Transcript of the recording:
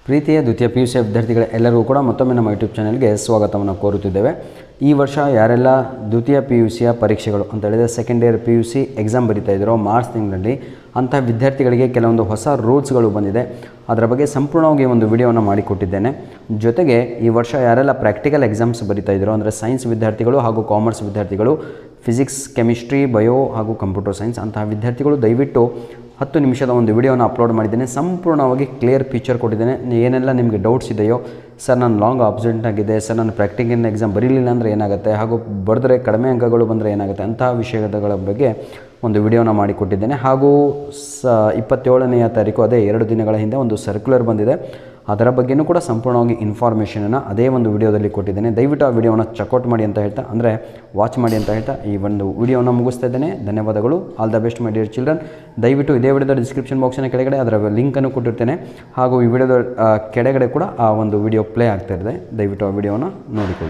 ಪ್ರೀತಿಯ ದ್ವಿತೀಯ P U C ವಿದ್ಯಾರ್ಥಿಗಳ ಎಲ್ಲರಿಗೂ ಕೂಡ ಮತ್ತೊಮ್ಮೆ ನಮ್ಮ ಯೂಟ್ಯೂಬ್ ಚಾನಲ್ಗೆ ಸ್ವಾಗತವನ್ನು ಕೋರುತ್ತಿದ್ದೇವೆ. ಈ ವರ್ಷ ಯಾರೆಲ್ಲ ದ್ವಿತೀಯ ಪಿ ಯು ಸಿಯ ಪರೀಕ್ಷೆಗಳು ಅಂತ ಹೇಳಿದರೆ second year P U C exam ಬರೀತಾ ಇದ್ರೋ ಮಾರ್ಚ್ ತಿಂಗಳಲ್ಲಿ, ಅಂಥ ವಿದ್ಯಾರ್ಥಿಗಳಿಗೆ ಕೆಲವೊಂದು ಹೊಸ ರೂಲ್ಸ್ಗಳು ಬಂದಿದೆ. ಅದರ ಬಗ್ಗೆ ಸಂಪೂರ್ಣವಾಗಿ ಒಂದು ವಿಡಿಯೋವನ್ನು ಮಾಡಿಕೊಟ್ಟಿದ್ದೇನೆ. ಜೊತೆಗೆ ಈ ವರ್ಷ ಯಾರೆಲ್ಲ ಪ್ರಾಕ್ಟಿಕಲ್ ಎಕ್ಸಾಮ್ಸ್ ಬರೀತಾ ಇದ್ರೋ ಅಂದರೆ ಸೈನ್ಸ್ ವಿದ್ಯಾರ್ಥಿಗಳು ಹಾಗೂ ಕಾಮರ್ಸ್ ವಿದ್ಯಾರ್ಥಿಗಳು, ಫಿಸಿಕ್ಸ್, ಕೆಮಿಸ್ಟ್ರಿ, ಬಯೋ ಹಾಗೂ ಕಂಪ್ಯೂಟರ್ ಸೈನ್ಸ್ ಅಂತಹ ವಿದ್ಯಾರ್ಥಿಗಳು ದಯವಿಟ್ಟು 10 ನಿಮಿಷದ ಒಂದು ವಿಡಿಯೋನ ಅಪ್ಲೋಡ್ ಮಾಡಿದ್ದೇನೆ. ಸಂಪೂರ್ಣವಾಗಿ ಕ್ಲಿಯರ್ ಪಿಕ್ಚರ್ ಕೊಟ್ಟಿದ್ದೇನೆ. ಏನೆಲ್ಲ ನಿಮಗೆ ಡೌಟ್ಸ್ ಇದೆಯೋ, ಸರ್ ನಾನು ಲಾಂಗ್ ಆಬ್ಸೆಂಟ್ ಆಗಿದೆ, ಸರ್ ನಾನು ಪ್ರಾಕ್ಟಿಕಲ್ ಎಕ್ಸಾಮ್ ಬರೀಲಿಲ್ಲ ಅಂದರೆ ಏನಾಗುತ್ತೆ, ಹಾಗೂ ಬರೆದ್ರೆ ಕಡಿಮೆ ಅಂಕಗಳು ಬಂದರೆ ಏನಾಗುತ್ತೆ, ಅಂತಹ ವಿಷಯಗಳ ಬಗ್ಗೆ ಒಂದು ವಿಡಿಯೋನ ಮಾಡಿಕೊಟ್ಟಿದ್ದೇನೆ. ಹಾಗೂ 27ನೇ ತಾರೀಕು, ಅದೇ 2 ದಿನಗಳ ಹಿಂದೆ ಒಂದು ಸರ್ಕ್ಯುಲರ್ ಬಂದಿದೆ. ಅದರ ಬಗ್ಗೆಯೂ ಕೂಡ ಸಂಪೂರ್ಣವಾಗಿ ಇನ್ಫಾರ್ಮೇಷನನ್ನು ಅದೇ ಒಂದು ವಿಡಿಯೋದಲ್ಲಿ ಕೊಟ್ಟಿದ್ದೇನೆ. ದಯವಿಟ್ಟು ಆ ವಿಡಿಯೋನ ಚೆಕ್ಔಟ್ ಮಾಡಿ ಅಂತ ಹೇಳ್ತಾ, ಅಂದರೆ ವಾಚ್ ಮಾಡಿ ಅಂತ ಹೇಳ್ತಾ ಈ ಒಂದು ವಿಡಿಯೋನ ಮುಗಿಸ್ತಾ ಇದ್ದೇನೆ. ಧನ್ಯವಾದಗಳು. All the best my dear children. ದಯವಿಟ್ಟು ಇದೇ ವಿಡಿಯೋದ ಡಿಸ್ಕ್ರಿಪ್ಷನ್ ಬಾಕ್ಸಿನ ಕೆಳಗಡೆ ಅದರ ಲಿಂಕನ್ನು ಕೊಟ್ಟಿರ್ತೇನೆ. ಹಾಗೂ ಈ ವಿಡಿಯೋದ ಕೆಳಗಡೆ ಕೂಡ ಆ ಒಂದು ವಿಡಿಯೋ ಪ್ಲೇ ಆಗ್ತಾ ಇದೆ. ದಯವಿಟ್ಟು ಆ ವಿಡಿಯೋನ ನೋಡಿಕೊಳ್ಳಿ.